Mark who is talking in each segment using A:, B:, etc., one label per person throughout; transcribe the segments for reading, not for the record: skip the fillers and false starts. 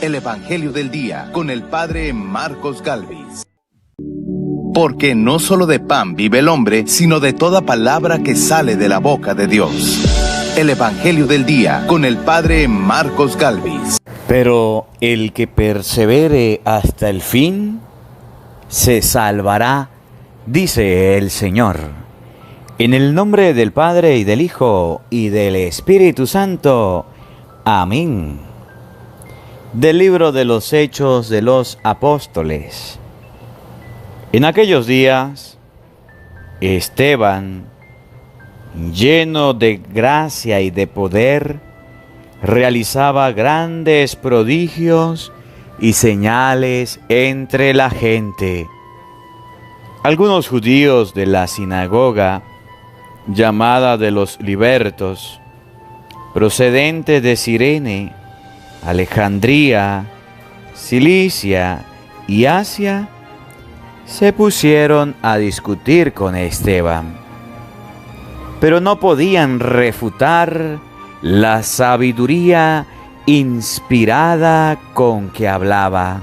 A: El Evangelio del Día con el Padre Marcos Galvis. Porque no solo de pan vive el hombre, sino de toda palabra que sale de la boca de Dios. El Evangelio del Día con el Padre Marcos Galvis.
B: Pero el que persevere hasta el fin, se salvará, dice el Señor. En el nombre del Padre, y del Hijo, y del Espíritu Santo. Amén. Del libro de los Hechos de los Apóstoles. En aquellos días, Esteban, lleno de gracia y de poder, realizaba grandes prodigios y señales entre la gente. Algunos judíos de la sinagoga, llamada de los libertos, procedentes de Cirene, Alejandría, Cilicia y Asia, se pusieron a discutir con Esteban, pero no podían refutar la sabiduría inspirada con que hablaba.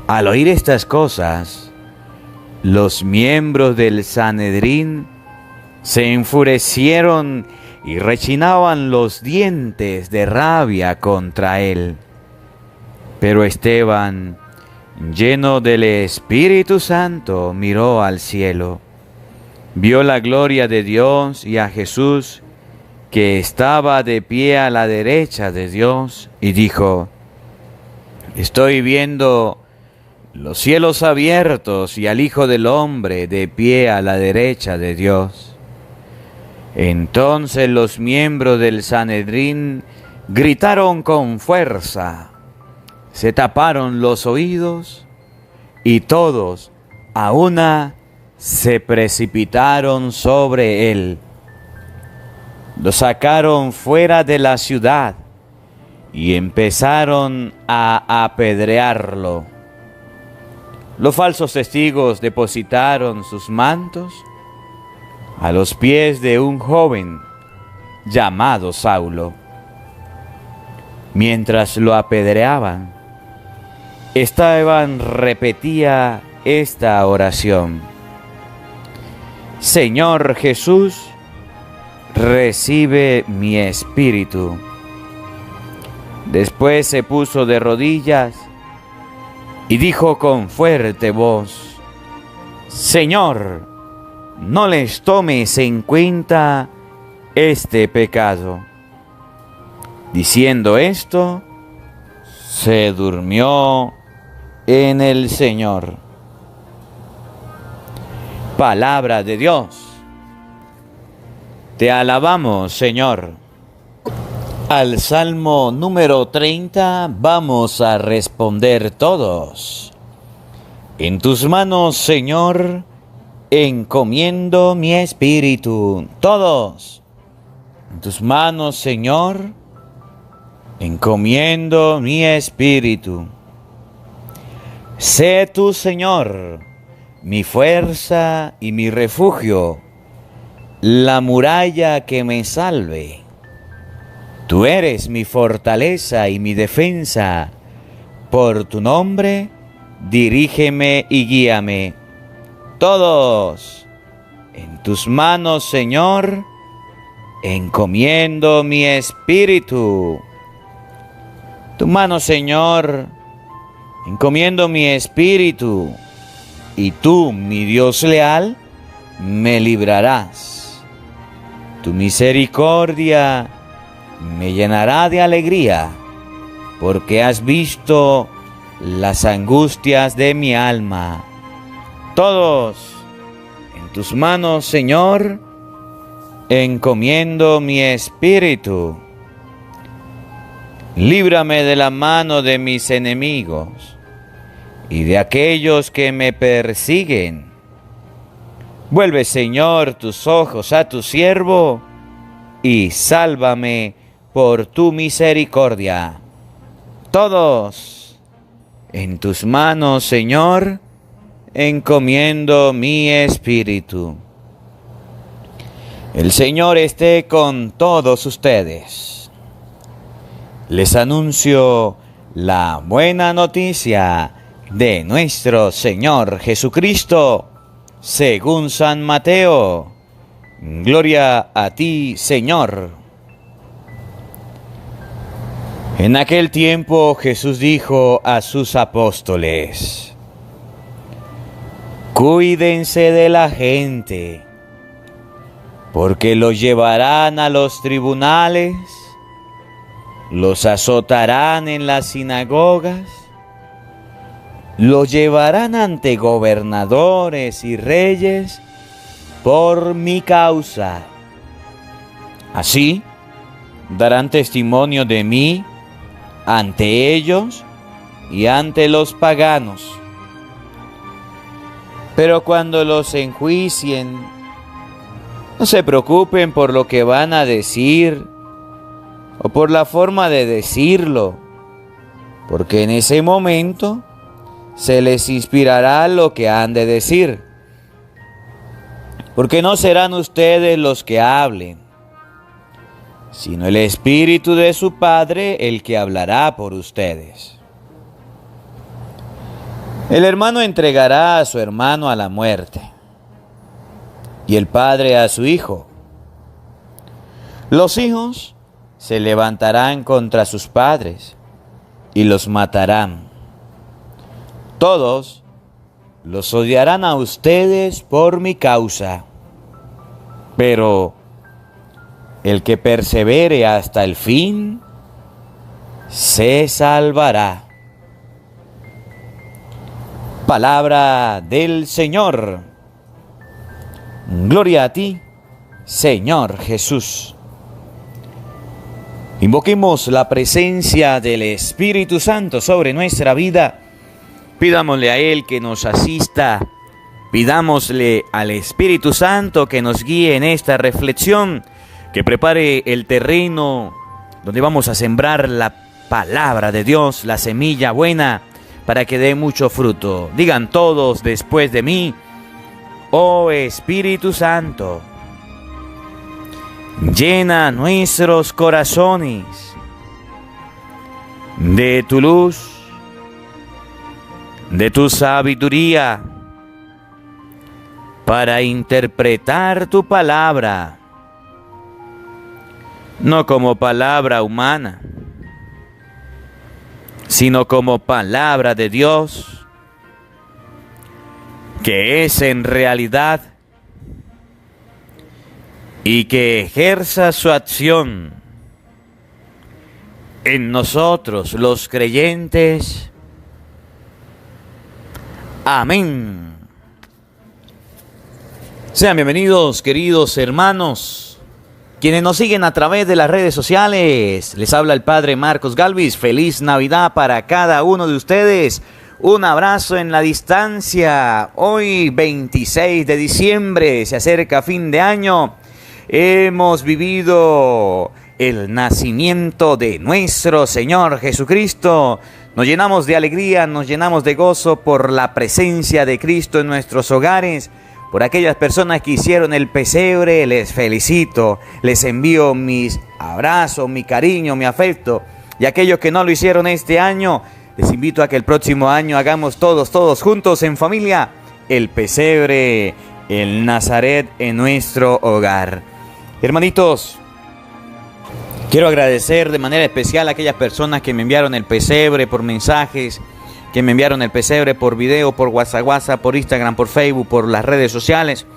B: Al oír estas cosas, los miembros del Sanedrín se enfurecieron y rechinaban los dientes de rabia contra él. Pero Esteban, lleno del Espíritu Santo, miró al cielo, vio la gloria de Dios y a Jesús, que estaba de pie a la derecha de Dios, y dijo: estoy viendo los cielos abiertos y al Hijo del Hombre de pie a la derecha de Dios. Entonces los miembros del Sanedrín gritaron con fuerza, se taparon los oídos y todos a una se precipitaron sobre él. Lo sacaron fuera de la ciudad y empezaron a apedrearlo. Los falsos testigos depositaron sus mantos a los pies de un joven llamado Saulo. Mientras lo apedreaban, Esteban repetía esta oración: Señor Jesús, recibe mi espíritu. Después se puso de rodillas y dijo con fuerte voz: Señor, no les tomes en cuenta este pecado. Diciendo esto, se durmió en el Señor. Palabra de Dios. Te alabamos, Señor. Al Salmo número 30 vamos a responder todos. En tus manos, Señor, encomiendo mi espíritu. Todos. En tus manos, Señor, encomiendo mi espíritu. Sé tú, Señor, mi fuerza y mi refugio, la muralla que me salve. Tú eres mi fortaleza y mi defensa. Por tu nombre, dirígeme y guíame. Todos, en tus manos, Señor, encomiendo mi espíritu. Tu mano, Señor, encomiendo mi espíritu, y tú, mi Dios leal, me librarás. Tu misericordia me llenará de alegría, porque has visto las angustias de mi alma. Todos, en tus manos, Señor, encomiendo mi espíritu. Líbrame de la mano de mis enemigos y de aquellos que me persiguen. Vuelve, Señor, tus ojos a tu siervo y sálvame por tu misericordia. Todos, en tus manos, Señor, encomiendo mi espíritu. El Señor esté con todos ustedes. Les anuncio la buena noticia de nuestro Señor Jesucristo, según San Mateo. Gloria a ti, Señor. En aquel tiempo Jesús dijo a sus apóstoles: cuídense de la gente, porque los llevarán a los tribunales, los azotarán en las sinagogas, los llevarán ante gobernadores y reyes por mi causa. Así darán testimonio de mí ante ellos y ante los paganos. Pero cuando los enjuicien, no se preocupen por lo que van a decir o por la forma de decirlo, porque en ese momento se les inspirará lo que han de decir. Porque no serán ustedes los que hablen, sino el Espíritu de su Padre el que hablará por ustedes. El hermano entregará a su hermano a la muerte, y el padre a su hijo. Los hijos se levantarán contra sus padres y los matarán. Todos los odiarán a ustedes por mi causa, pero el que persevere hasta el fin se salvará. Palabra del Señor. Gloria a ti, Señor Jesús. Invoquemos la presencia del Espíritu Santo sobre nuestra vida. Pidámosle a Él que nos asista. Pidámosle al Espíritu Santo que nos guíe en esta reflexión, que prepare el terreno donde vamos a sembrar la palabra de Dios, la semilla buena, para que dé mucho fruto. Digan todos después de mí: oh Espíritu Santo, llena nuestros corazones de tu luz, de tu sabiduría, para interpretar tu palabra, no como palabra humana, sino como palabra de Dios, que es en realidad, y que ejerza su acción en nosotros los creyentes. Amén. Sean bienvenidos, queridos hermanos, quienes nos siguen a través de las redes sociales. Les habla el Padre Marcos Galvis. Feliz Navidad para cada uno de ustedes. Un abrazo en la distancia. Hoy 26 de diciembre, se acerca fin de año. Hemos vivido el nacimiento de nuestro Señor Jesucristo. Nos llenamos de alegría, nos llenamos de gozo por la presencia de Cristo en nuestros hogares. Por aquellas personas que hicieron el pesebre, les felicito, les envío mis abrazos, mi cariño, mi afecto. Y aquellos que no lo hicieron este año, les invito a que el próximo año hagamos todos juntos en familia el pesebre, el Nazaret en nuestro hogar. Hermanitos, quiero agradecer de manera especial a aquellas personas que me enviaron el pesebre por mensajes, que me enviaron el pesebre por video, por WhatsApp, por Instagram, por Facebook, por las redes sociales.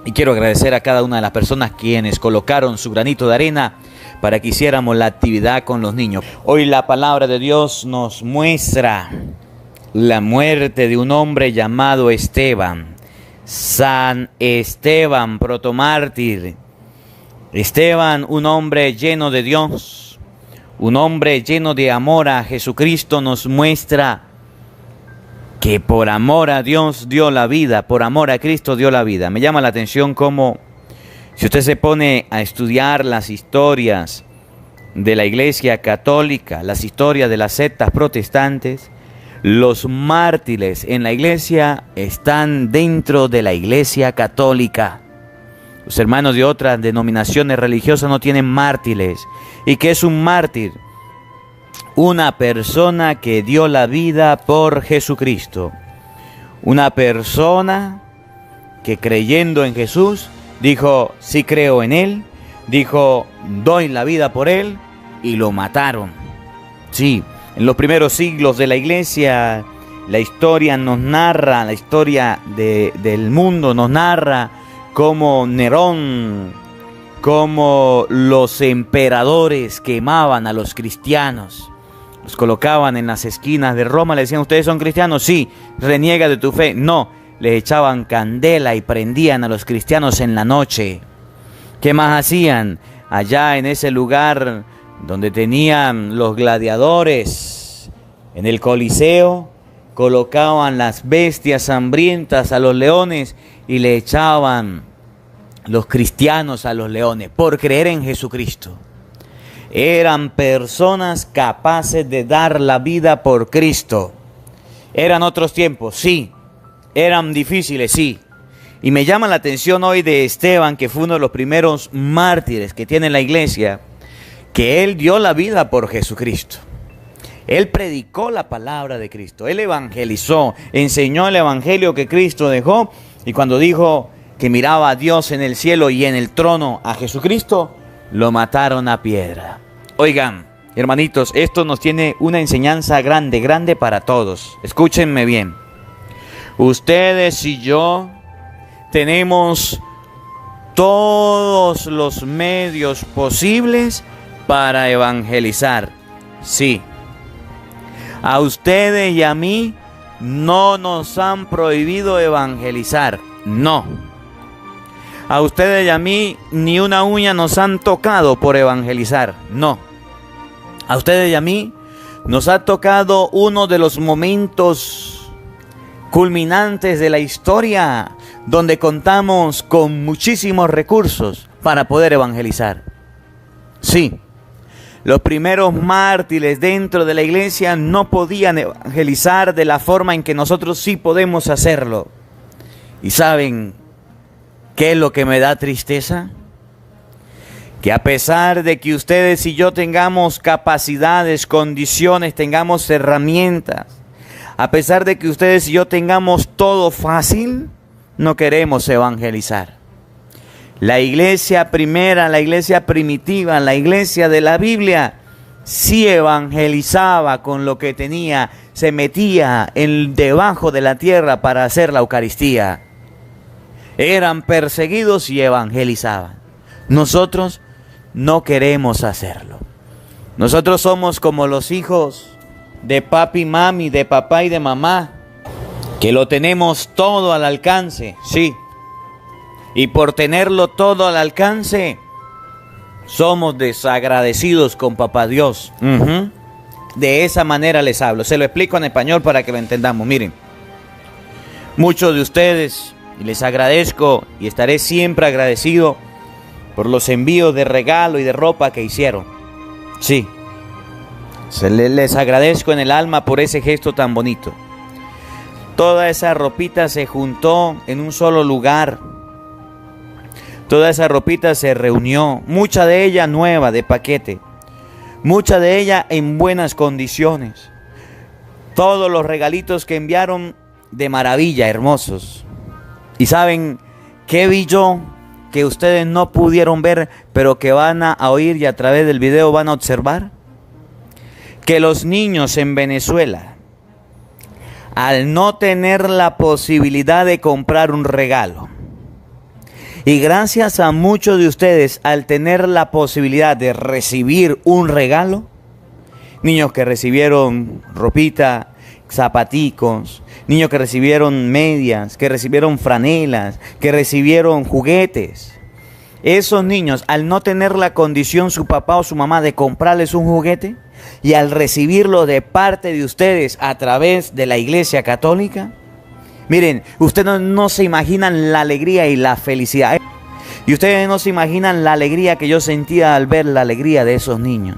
B: Y quiero agradecer a cada una de las personas quienes colocaron su granito de arena para que hiciéramos la actividad con los niños. Hoy la palabra de Dios nos muestra la muerte de un hombre llamado Esteban. San Esteban, protomártir. Esteban, un hombre lleno de Dios, un hombre lleno de amor a Jesucristo, nos muestra que por amor a Dios dio la vida, por amor a Cristo dio la vida. Me llama la atención cómo, si usted se pone a estudiar las historias de la Iglesia Católica, las historias de las sectas protestantes, los mártires en la Iglesia están dentro de la Iglesia Católica. Los hermanos de otras denominaciones religiosas no tienen mártires. ¿Y qué es un mártir? una persona que dio la vida por Jesucristo. Una persona que creyendo en Jesús dijo, sí creo en Él, dijo, doy la vida por Él, y lo mataron. Sí, en los primeros siglos de la iglesia, la historia nos narra, la historia del mundo nos narra cómo Nerón, cómo los emperadores quemaban a los cristianos. Los colocaban en las esquinas de Roma, le decían, ¿ustedes son cristianos? Sí. ¿Reniega de tu fe? No. Les echaban candela y prendían a los cristianos en la noche. ¿Qué más hacían? Allá en ese lugar donde tenían los gladiadores, en el Coliseo, colocaban las bestias hambrientas a los leones y le echaban los cristianos a los leones por creer en Jesucristo. Eran personas capaces de dar la vida por Cristo. Eran otros tiempos, sí. Eran difíciles, sí. Y me llama la atención hoy de Esteban, que fue uno de los primeros mártires que tiene la iglesia, que él dio la vida por Jesucristo. Él predicó la palabra de Cristo. Él evangelizó, enseñó el evangelio que Cristo dejó. Y cuando dijo que miraba a Dios en el cielo y en el trono a Jesucristo, lo mataron a piedra. Oigan, hermanitos, esto nos tiene una enseñanza grande, grande para todos. Escúchenme bien. Ustedes y yo tenemos todos los medios posibles para evangelizar. Sí. A ustedes y a mí no nos han prohibido evangelizar. No. A ustedes y a mí ni una uña nos han tocado por evangelizar. No. A ustedes y a mí nos ha tocado uno de los momentos culminantes de la historia, donde contamos con muchísimos recursos para poder evangelizar. Sí, los primeros mártires dentro de la iglesia no podían evangelizar de la forma en que nosotros sí podemos hacerlo. ¿Y saben qué es lo que me da tristeza? Que a pesar de que ustedes y yo tengamos capacidades, condiciones, tengamos herramientas, a pesar de que ustedes y yo tengamos todo fácil, no queremos evangelizar. La iglesia primera, la iglesia primitiva, la iglesia de la Biblia, sí evangelizaba con lo que tenía, se metía debajo de la tierra para hacer la Eucaristía. Eran perseguidos y evangelizaban. Nosotros no queremos hacerlo. Nosotros somos como los hijos de papi y mami, de papá y de mamá, que lo tenemos todo al alcance, sí. Y por tenerlo todo al alcance, somos desagradecidos con papá Dios. De esa manera les hablo. Se lo explico en español para que lo entendamos. Miren, muchos de ustedes, y les agradezco y estaré siempre agradecido por los envíos de regalo y de ropa que hicieron. Sí, les agradezco en el alma por ese gesto tan bonito. Toda esa ropita se juntó en un solo lugar. Toda esa ropita se reunió, mucha de ella nueva, de paquete, mucha de ella en buenas condiciones. Todos los regalitos que enviaron de maravilla, hermosos. ¿Y saben qué vi yo? Que ustedes no pudieron ver, pero que van a oír y a través del video van a observar. Que los niños en Venezuela, al no tener la posibilidad de comprar un regalo, y gracias a muchos de ustedes al tener la posibilidad de recibir un regalo, niños que recibieron ropita, zapaticos, niños que recibieron medias, que recibieron franelas, que recibieron juguetes. Esos niños, al no tener la condición su papá o su mamá de comprarles un juguete, y al recibirlo de parte de ustedes a través de la Iglesia Católica, miren, ustedes no se imaginan la alegría y la felicidad. Y ustedes no se imaginan la alegría que yo sentía al ver la alegría de esos niños.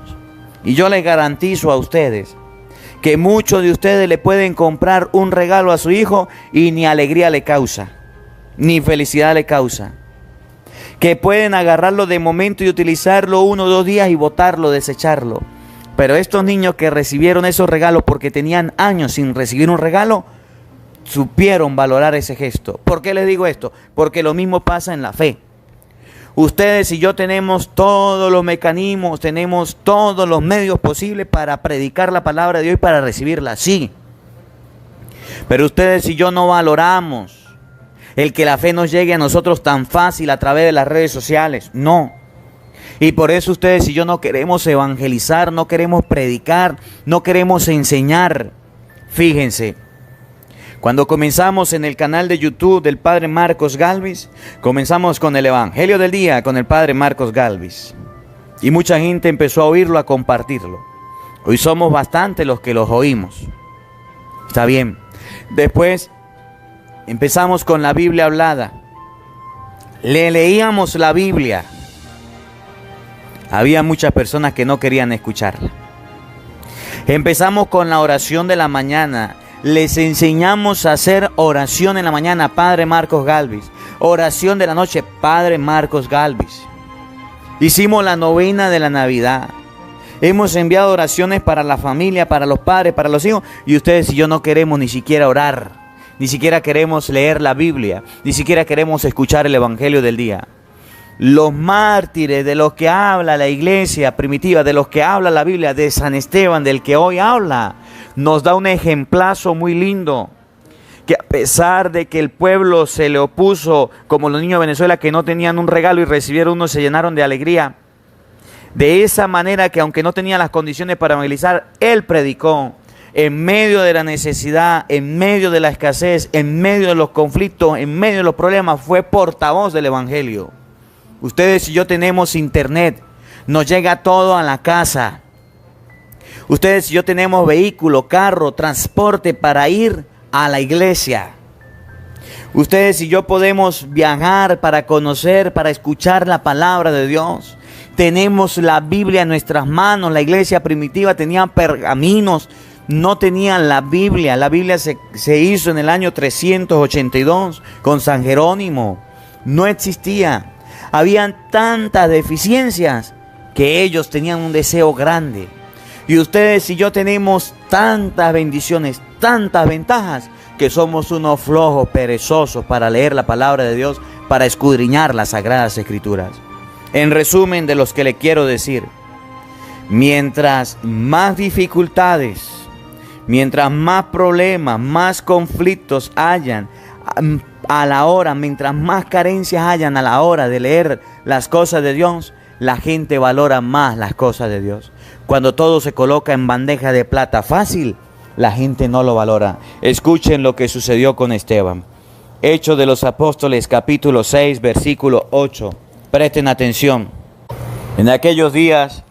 B: Y yo les garantizo a ustedes que muchos de ustedes le pueden comprar un regalo a su hijo y ni alegría le causa, ni felicidad le causa. Que pueden agarrarlo de momento y utilizarlo 1 o 2 días y botarlo, desecharlo. Pero estos niños que recibieron esos regalos porque tenían años sin recibir un regalo, supieron valorar ese gesto. ¿Por qué les digo esto? Porque lo mismo pasa en la fe. Ustedes y yo tenemos todos los mecanismos, tenemos todos los medios posibles para predicar la palabra de Dios y para recibirla, sí. Pero ustedes y yo no valoramos el que la fe nos llegue a nosotros tan fácil a través de las redes sociales, no. Y por eso ustedes y yo no queremos evangelizar, no queremos predicar, no queremos enseñar. Fíjense, cuando comenzamos en el canal de YouTube del Padre Marcos Galvis, comenzamos con el Evangelio del Día con el Padre Marcos Galvis. Y mucha gente empezó a oírlo, a compartirlo. Hoy somos bastantes los que los oímos. Está bien. Después empezamos con la Biblia hablada. Le leíamos la Biblia. Había muchas personas que no querían escucharla. Empezamos con la oración de la mañana. Les enseñamos a hacer oración en la mañana, Padre Marcos Galvis. Oración de la noche, Padre Marcos Galvis. Hicimos la novena de la Navidad. Hemos enviado oraciones para la familia, para los padres, para los hijos. Y ustedes y yo no queremos ni siquiera orar. Ni siquiera queremos leer la Biblia. Ni siquiera queremos escuchar el Evangelio del día. Los mártires de los que habla la iglesia primitiva, de los que habla la Biblia, de San Esteban, del que hoy habla, nos da un ejemplazo muy lindo, que a pesar de que el pueblo se le opuso, como los niños de Venezuela que no tenían un regalo y recibieron uno, se llenaron de alegría. De esa manera que aunque no tenía las condiciones para evangelizar, él predicó en medio de la necesidad, en medio de la escasez, en medio de los conflictos, en medio de los problemas, fue portavoz del Evangelio. Ustedes y yo tenemos internet, nos llega todo a la casa. Ustedes y yo tenemos vehículo, carro, transporte para ir a la iglesia. Ustedes y yo podemos viajar para conocer, para escuchar la palabra de Dios. Tenemos la Biblia en nuestras manos. La iglesia primitiva tenía pergaminos, no tenían la Biblia. La Biblia se hizo en el año 382 con San Jerónimo. No existía. Habían tantas deficiencias que ellos tenían un deseo grande. Y ustedes y yo tenemos tantas bendiciones, tantas ventajas, que somos unos flojos, perezosos para leer la palabra de Dios, para escudriñar las Sagradas Escrituras. En resumen de los que le quiero decir, mientras más dificultades, mientras más problemas, más conflictos hayan, a la hora, mientras más carencias hayan a la hora de leer las cosas de Dios, la gente valora más las cosas de Dios. Cuando todo se coloca en bandeja de plata fácil, la gente no lo valora. Escuchen lo que sucedió con Esteban. Hechos de los Apóstoles, capítulo 6, versículo 8. Presten atención. En aquellos días,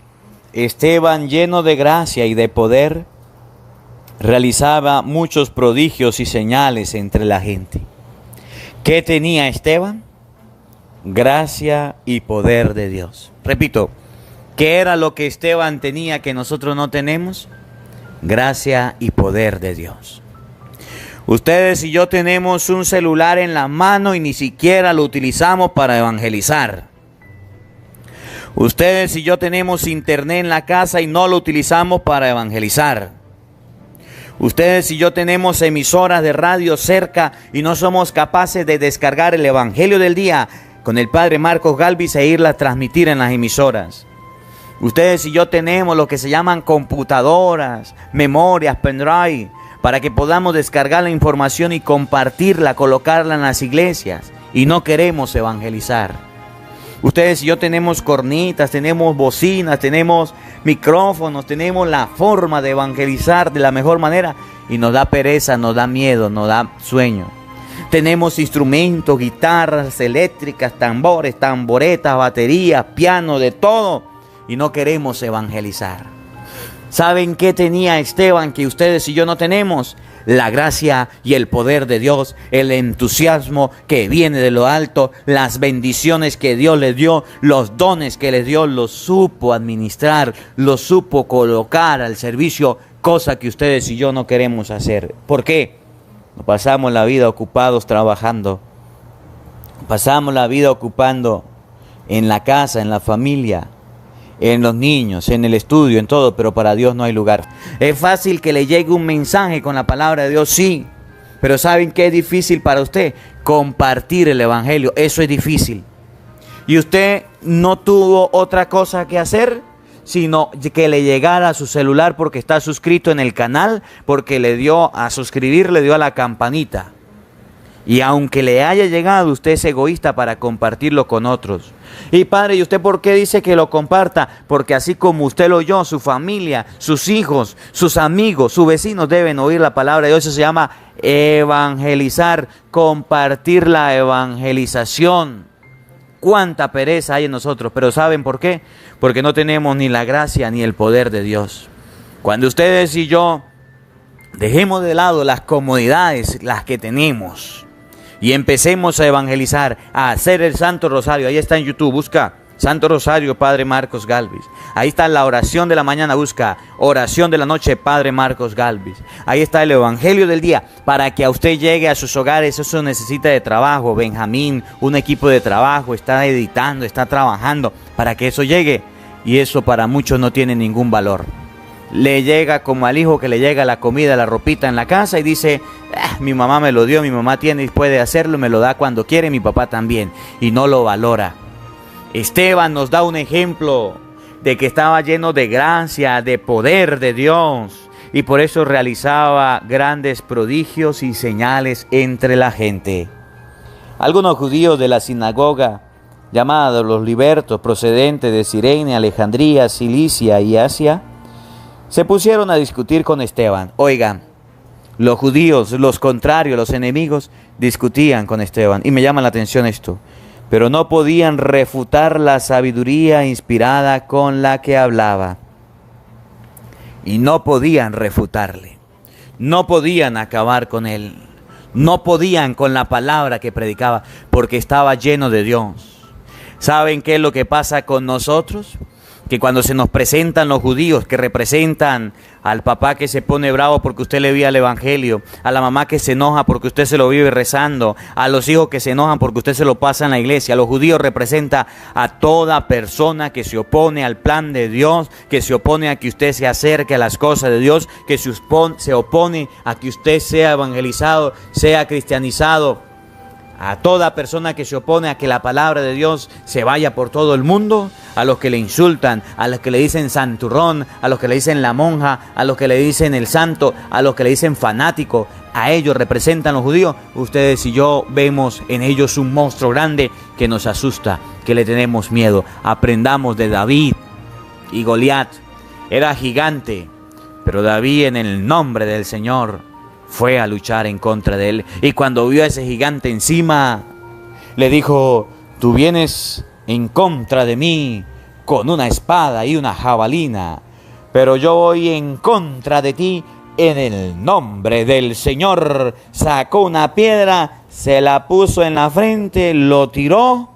B: Esteban, lleno de gracia y de poder, realizaba muchos prodigios y señales entre la gente. ¿Qué tenía Esteban? Gracia y poder de Dios. Repito, ¿qué era lo que Esteban tenía que nosotros no tenemos? Gracia y poder de Dios. Ustedes y yo tenemos un celular en la mano y ni siquiera lo utilizamos para evangelizar. Ustedes y yo tenemos internet en la casa y no lo utilizamos para evangelizar. Ustedes y yo tenemos emisoras de radio cerca y no somos capaces de descargar el Evangelio del Día con el Padre Marcos Galvis e irla a transmitir en las emisoras. Ustedes y yo tenemos lo que se llaman computadoras, memorias, pendrive, para que podamos descargar la información y compartirla, colocarla en las iglesias, y no queremos evangelizar. Ustedes y yo tenemos cornitas, tenemos bocinas, tenemos micrófonos, tenemos la forma de evangelizar de la mejor manera y nos da pereza, nos da miedo, nos da sueño. Tenemos instrumentos, guitarras eléctricas, tambores, tamboretas, baterías, piano, de todo y no queremos evangelizar. ¿Saben qué tenía Esteban que ustedes y yo no tenemos? La gracia y el poder de Dios, el entusiasmo que viene de lo alto, las bendiciones que Dios le dio, los dones que le dio, los supo administrar, los supo colocar al servicio, cosa que ustedes y yo no queremos hacer. ¿Por qué? Nos pasamos la vida ocupados trabajando, pasamos la vida ocupando en la casa, en la familia, en los niños, en el estudio, en todo, pero para Dios no hay lugar. Es fácil que le llegue un mensaje con la palabra de Dios, sí, pero ¿saben qué es difícil para usted? Compartir el evangelio, eso es difícil. Y usted no tuvo otra cosa que hacer, sino que le llegara a su celular porque está suscrito en el canal, porque le dio a suscribir, le dio a la campanita. Y aunque le haya llegado, usted es egoísta para compartirlo con otros. Y padre, ¿y usted por qué dice que lo comparta? Porque así como usted lo oyó, su familia, sus hijos, sus amigos, sus vecinos deben oír la palabra de Dios. Eso se llama evangelizar, compartir la evangelización. Cuánta pereza hay en nosotros, pero ¿saben por qué? Porque no tenemos ni la gracia ni el poder de Dios. Cuando ustedes y yo dejemos de lado las comodidades, las que tenemos, y empecemos a evangelizar, a hacer el Santo Rosario. Ahí está en YouTube, busca Santo Rosario, Padre Marcos Galvis. Ahí está la oración de la mañana, busca oración de la noche, Padre Marcos Galvis. Ahí está el Evangelio del día, para que a usted llegue a sus hogares. Eso necesita de trabajo, Benjamín, un equipo de trabajo, está editando, está trabajando, para que eso llegue. Y eso para muchos no tiene ningún valor. Le llega como al hijo que le llega la comida, la ropita en la casa y dice, mi mamá me lo dio, mi mamá tiene y puede hacerlo, me lo da cuando quiere, mi papá también, y no lo valora. Esteban nos da un ejemplo de que estaba lleno de gracia, de poder de Dios, y por eso realizaba grandes prodigios y señales entre la gente. Algunos judíos de la sinagoga, llamados los libertos, procedentes de Cirene, Alejandría, Cilicia y Asia, se pusieron a discutir con Esteban. Oigan, los judíos, los contrarios, los enemigos, discutían con Esteban. Y me llama la atención esto. Pero no podían refutar la sabiduría inspirada con la que hablaba. Y no podían refutarle. No podían acabar con él. No podían con la palabra que predicaba, porque estaba lleno de Dios. ¿Saben qué es lo que pasa con nosotros? Que cuando se nos presentan los judíos que representan al papá que se pone bravo porque usted le vive el evangelio, a la mamá que se enoja porque usted se lo vive rezando, a los hijos que se enojan porque usted se lo pasa en la iglesia, los judíos representan a toda persona que se opone al plan de Dios, que se opone a que usted se acerque a las cosas de Dios, que se opone a que usted sea evangelizado, sea cristianizado. A toda persona que se opone a que la palabra de Dios se vaya por todo el mundo, a los que le insultan, a los que le dicen santurrón, a los que le dicen la monja, a los que le dicen el santo, a los que le dicen fanático, a ellos representan los judíos. Ustedes y yo vemos en ellos un monstruo grande que nos asusta, que le tenemos miedo. Aprendamos de David y Goliat. Era gigante, pero David en el nombre del Señor fue a luchar en contra de él. Y cuando vio a ese gigante encima, le dijo, tú vienes en contra de mí con una espada y una jabalina, pero yo voy en contra de ti en el nombre del Señor. Sacó una piedra, se la puso en la frente, lo tiró,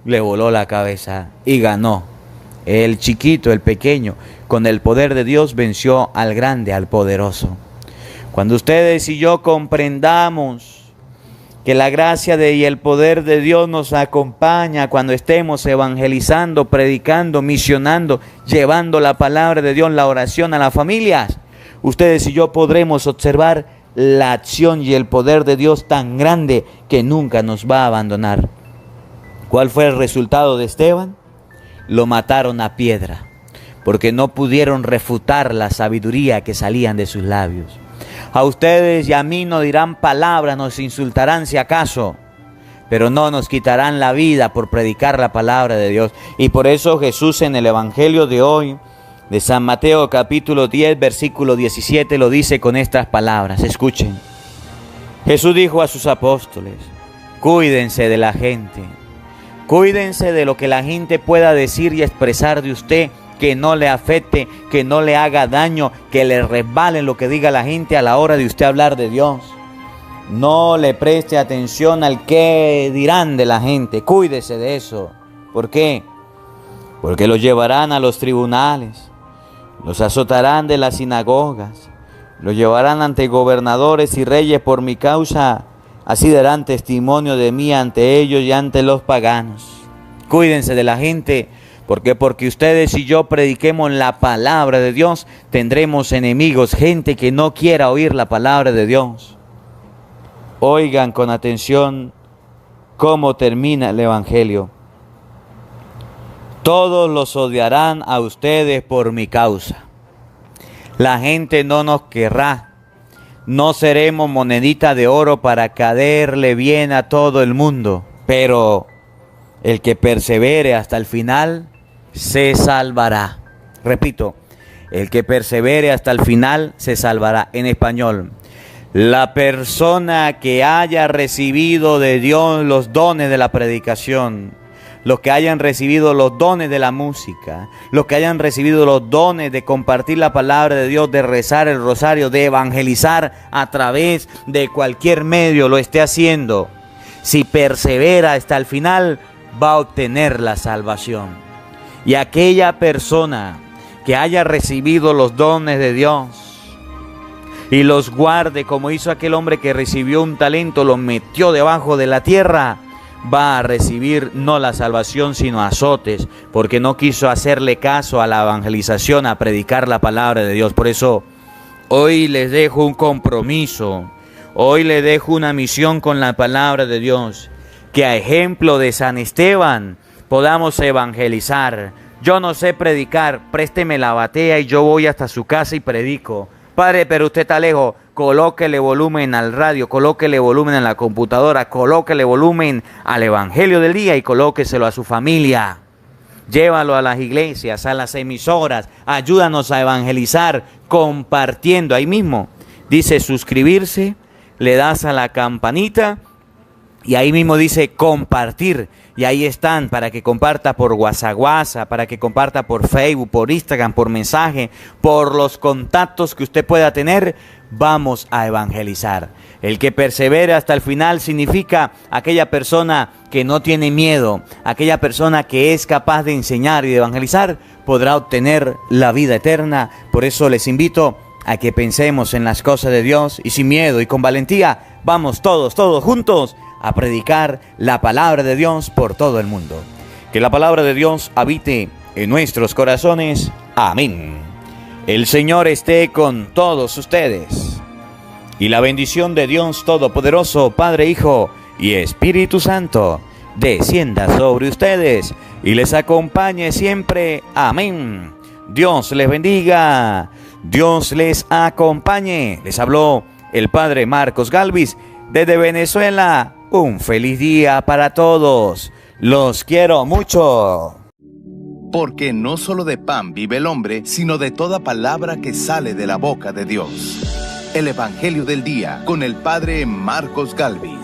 B: le voló la cabeza y ganó. El chiquito, el pequeño, con el poder de Dios venció al grande, al poderoso. Cuando ustedes y yo comprendamos que la gracia y el poder de Dios nos acompaña cuando estemos evangelizando, predicando, misionando, llevando la palabra de Dios, la oración a las familias, ustedes y yo podremos observar la acción y el poder de Dios tan grande que nunca nos va a abandonar. ¿Cuál fue el resultado de Esteban? Lo mataron a piedra, porque no pudieron refutar la sabiduría que salían de sus labios. A ustedes y a mí nos dirán palabras, nos insultarán si acaso, pero no nos quitarán la vida por predicar la palabra de Dios. Y por eso Jesús en el Evangelio de hoy, de San Mateo capítulo 10, versículo 17, lo dice con estas palabras. Escuchen. Jesús dijo a sus apóstoles, cuídense de la gente, cuídense de lo que la gente pueda decir y expresar de usted, que no le afecte, que no le haga daño, que le resbale lo que diga la gente a la hora de usted hablar de Dios. No le preste atención al qué dirán de la gente, cuídese de eso. ¿Por qué? Porque los llevarán a los tribunales, los azotarán de las sinagogas, los llevarán ante gobernadores y reyes por mi causa, así darán testimonio de mí ante ellos y ante los paganos. Cuídense de la gente, Porque ustedes y yo prediquemos la palabra de Dios, tendremos enemigos, gente que no quiera oír la palabra de Dios. Oigan con atención cómo termina el Evangelio. Todos los odiarán a ustedes por mi causa. La gente no nos querrá. No seremos monedita de oro para caerle bien a todo el mundo. Pero el que persevere hasta el final se salvará. Repito, el que persevere hasta el final se salvará. En español, la persona que haya recibido de Dios los dones de la predicación, los que hayan recibido los dones de la música, los que hayan recibido los dones de compartir la palabra de Dios, de rezar el rosario, de evangelizar a través de cualquier medio, lo esté haciendo. Si persevera hasta el final, va a obtener la salvación. Y aquella persona que haya recibido los dones de Dios y los guarde, como hizo aquel hombre que recibió un talento, lo metió debajo de la tierra, va a recibir no la salvación sino azotes, porque no quiso hacerle caso a la evangelización, a predicar la palabra de Dios. Por eso hoy les dejo un compromiso, hoy les dejo una misión con la palabra de Dios, que a ejemplo de San Esteban podamos evangelizar. Yo no sé predicar, présteme la batea y yo voy hasta su casa y predico. Padre, pero usted está lejos, colóquele volumen al radio, colóquele volumen a la computadora, colóquele volumen al evangelio del día y colóqueselo a su familia. Llévalo a las iglesias, a las emisoras, ayúdanos a evangelizar compartiendo. Ahí mismo dice suscribirse, le das a la campanita y ahí mismo dice compartir. Y ahí están para que comparta por WhatsApp, para que comparta por Facebook, por Instagram, por mensaje, por los contactos que usted pueda tener. Vamos a evangelizar. El que persevera hasta el final significa aquella persona que no tiene miedo, aquella persona que es capaz de enseñar y de evangelizar, podrá obtener la vida eterna. Por eso les invito a que pensemos en las cosas de Dios y sin miedo y con valentía, vamos todos juntos a predicar la palabra de Dios por todo el mundo. Que la palabra de Dios habite en nuestros corazones. Amén. El Señor esté con todos ustedes. Y la bendición de Dios Todopoderoso, Padre, Hijo y Espíritu Santo, descienda sobre ustedes y les acompañe siempre. Amén. Dios les bendiga. Dios les acompañe. Les habló el Padre Marcos Galvis desde Venezuela. Un feliz día para todos. Los quiero mucho.
A: Porque no solo de pan vive el hombre, sino de toda palabra que sale de la boca de Dios. El Evangelio del Día con el Padre Marcos Galvis.